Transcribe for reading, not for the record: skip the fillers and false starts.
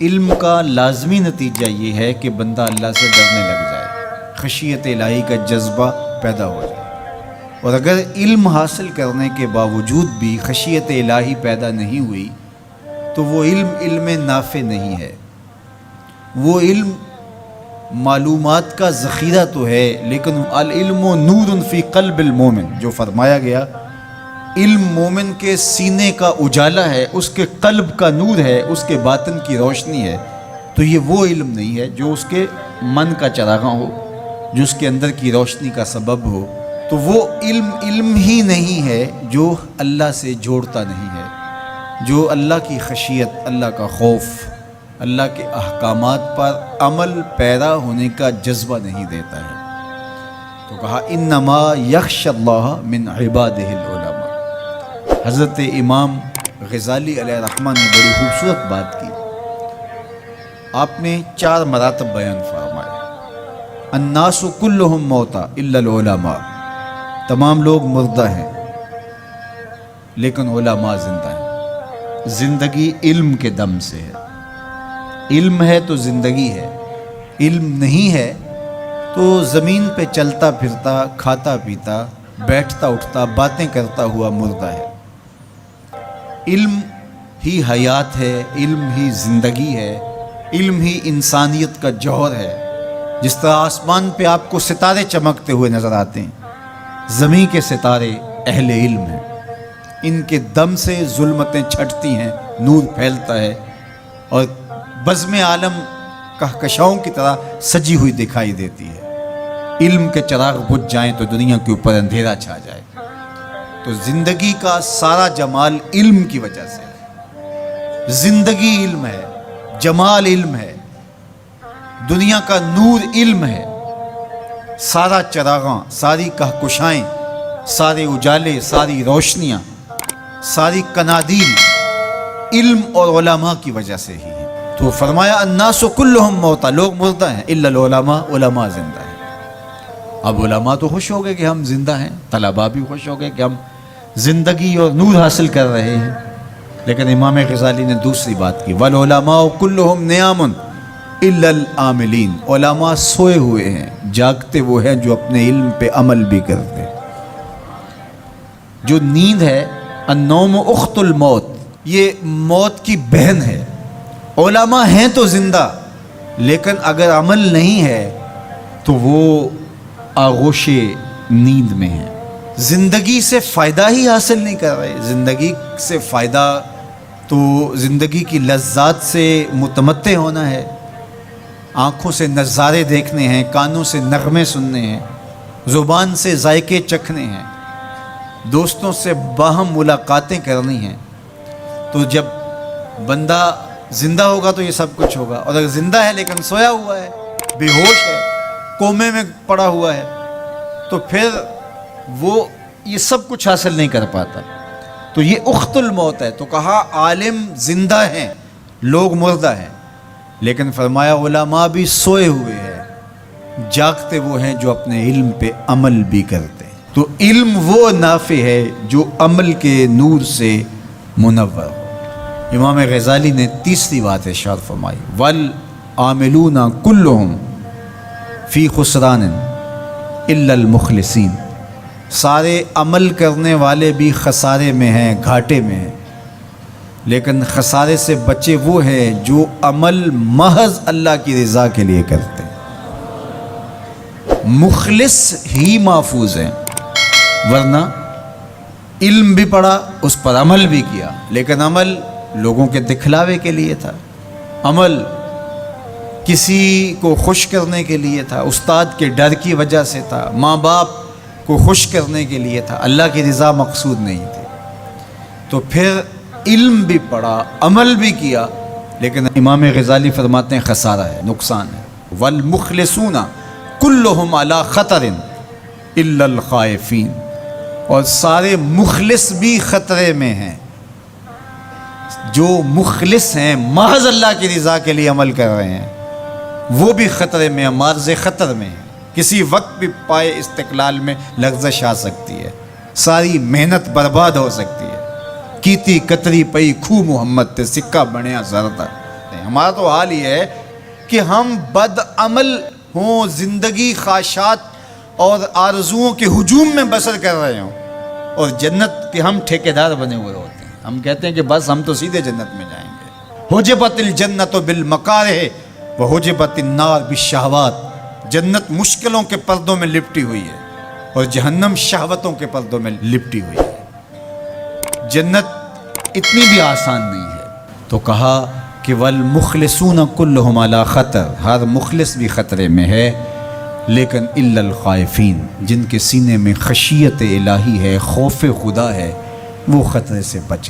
علم کا لازمی نتیجہ یہ ہے کہ بندہ اللہ سے ڈرنے لگ جائے، خشیت الہی کا جذبہ پیدا ہو جائے۔ اور اگر علم حاصل کرنے کے باوجود بھی خشیت الہی پیدا نہیں ہوئی تو وہ علم نافع نہیں ہے۔ وہ علم معلومات کا ذخیرہ تو ہے، لیکن العلم نور فی قلب المومن، جو فرمایا گیا علم مومن کے سینے کا اجالا ہے، اس کے قلب کا نور ہے، اس کے باطن کی روشنی ہے۔ تو یہ وہ علم نہیں ہے جو اس کے من کا چراغاں ہو، جو اس کے اندر کی روشنی کا سبب ہو۔ تو وہ علم ہی نہیں ہے جو اللہ سے جوڑتا نہیں ہے، جو اللہ کی خشیت، اللہ کا خوف، اللہ کے احکامات پر عمل پیرا ہونے کا جذبہ نہیں دیتا ہے۔ تو کہا انما یخش اللہ من عبادہ العلماء۔ حضرت امام غزالی علیہ الرحمہ نے بڑی خوبصورت بات کی۔ آپ نے 4 مراتب بیان فرمائے۔ الناس کلہم موتا الا العلماء، تمام لوگ مردہ ہیں لیکن علماء زندہ ہیں۔ زندگی علم کے دم سے ہے، علم ہے تو زندگی ہے، علم نہیں ہے تو زمین پہ چلتا پھرتا، کھاتا پیتا، بیٹھتا اٹھتا، باتیں کرتا ہوا مردہ ہے۔ علم ہی حیات ہے، علم ہی زندگی ہے، علم ہی انسانیت کا جوہر ہے۔ جس طرح آسمان پہ آپ کو ستارے چمکتے ہوئے نظر آتے ہیں، زمین کے ستارے اہل علم ہیں، ان کے دم سے ظلمتیں چھٹتی ہیں، نور پھیلتا ہے اور بزم عالم کہکشاؤں کی طرح سجی ہوئی دکھائی دیتی ہے۔ علم کے چراغ بجھ جائیں تو دنیا کے اوپر اندھیرا چھا جائے۔ تو زندگی کا سارا جمال علم کی وجہ سے ہے۔ زندگی علم ہے، جمال علم ہے، دنیا کا نور علم ہے۔ سارا چراغاں، ساری کہکشائیں، سارے اجالے، ساری روشنیاں، ساری کنادیل علم اور علماء کی وجہ سے ہی ہیں۔ تو فرمایا الناس کلہم موتا، لوگ مردہ ہیں الا العلماء، علماء زندہ ہیں۔ اب علماء تو خوش ہو گئے کہ ہم زندہ ہیں، طلباء بھی خوش ہو گئے کہ ہم زندگی اور نور حاصل کر رہے ہیں۔ لیکن امام غزالی نے دوسری بات کی، والعلماء کلہم نیام الا العاملین، علماء سوئے ہوئے ہیں، جاگتے وہ ہیں جو اپنے علم پہ عمل بھی کرتے ہیں۔ جو نیند ہے، النوم اخت الموت، یہ موت کی بہن ہے۔ علماء ہیں تو زندہ، لیکن اگر عمل نہیں ہے تو وہ آغوش نیند میں ہیں، زندگی سے فائدہ ہی حاصل نہیں کر رہے۔ زندگی سے فائدہ تو زندگی کی لذات سے متمتع ہونا ہے، آنکھوں سے نظارے دیکھنے ہیں، کانوں سے نغمے سننے ہیں، زبان سے ذائقے چکھنے ہیں، دوستوں سے باہم ملاقاتیں کرنی ہیں۔ تو جب بندہ زندہ ہوگا تو یہ سب کچھ ہوگا، اور اگر زندہ ہے لیکن سویا ہوا ہے، بے ہوش ہے، کومے میں پڑا ہوا ہے، تو پھر وہ یہ سب کچھ حاصل نہیں کر پاتا۔ تو یہ اخت الموت ہے۔ تو کہا عالم زندہ ہیں، لوگ مردہ ہیں، لیکن فرمایا علماء بھی سوئے ہوئے ہیں، جاگتے وہ ہیں جو اپنے علم پہ عمل بھی کرتے ہیں۔ تو علم وہ نافع ہے جو عمل کے نور سے منور ہو۔ امام غزالی نے تیسری بات ارشاد فرمائی، والعاملون کلہم فی خسران الا المخلصین، سارے عمل کرنے والے بھی خسارے میں ہیں، گھاٹے میں ہیں، لیکن خسارے سے بچے وہ ہیں جو عمل محض اللہ کی رضا کے لیے کرتے ہیں۔ مخلص ہی محفوظ ہیں، ورنہ علم بھی پڑھا، اس پر عمل بھی کیا، لیکن عمل لوگوں کے دکھلاوے کے لیے تھا، عمل کسی کو خوش کرنے کے لیے تھا، استاد کے ڈر کی وجہ سے تھا، ماں باپ کو خوش کرنے کے لیے تھا، اللہ کی رضا مقصود نہیں تھی۔ تو پھر علم بھی پڑھا، عمل بھی کیا، لیکن امام غزالی فرماتے ہیں خسارہ ہے، نقصان ہے۔ والمخلصون کلہم علی خطر الا الخائفین، اور سارے مخلص بھی خطرے میں ہیں۔ جو مخلص ہیں، محض اللہ کی رضا کے لیے عمل کر رہے ہیں، وہ بھی خطرے میں ہیں، معرض خطر میں ہیں۔ کسی وقت بھی پائے استقلال میں لغزش آ سکتی ہے، ساری محنت برباد ہو سکتی ہے۔ کیتی کتری پئی کھو محمد تے سکہ بنیا زردہ، ہمارا تو حال یہ ہے کہ ہم بد عمل ہوں، زندگی خواہشات اور آرزوؤں کے ہجوم میں بسر کر رہے ہوں، اور جنت کے ہم ٹھیکیدار بنے ہوئے ہوتے ہیں. ہم کہتے ہیں کہ بس ہم تو سیدھے جنت میں جائیں گے. حجبت الجنت بالمکارہ وحجبت النار بالشہوات. جنت مشکلوں کے پردوں میں لپٹی ہوئی ہے اور جہنم شہوتوں کے پردوں میں لپٹی ہوئی ہے. جنت اتنی بھی آسان نہیں ہے. تو کہا کہ والمخلصون کلہم علی خطر، ہر مخلص بھی خطرے میں ہے، لیکن الا الخائفین، جن کے سینے میں خشیت الہی ہے، خوف خدا ہے، وہ خطرے سے بچ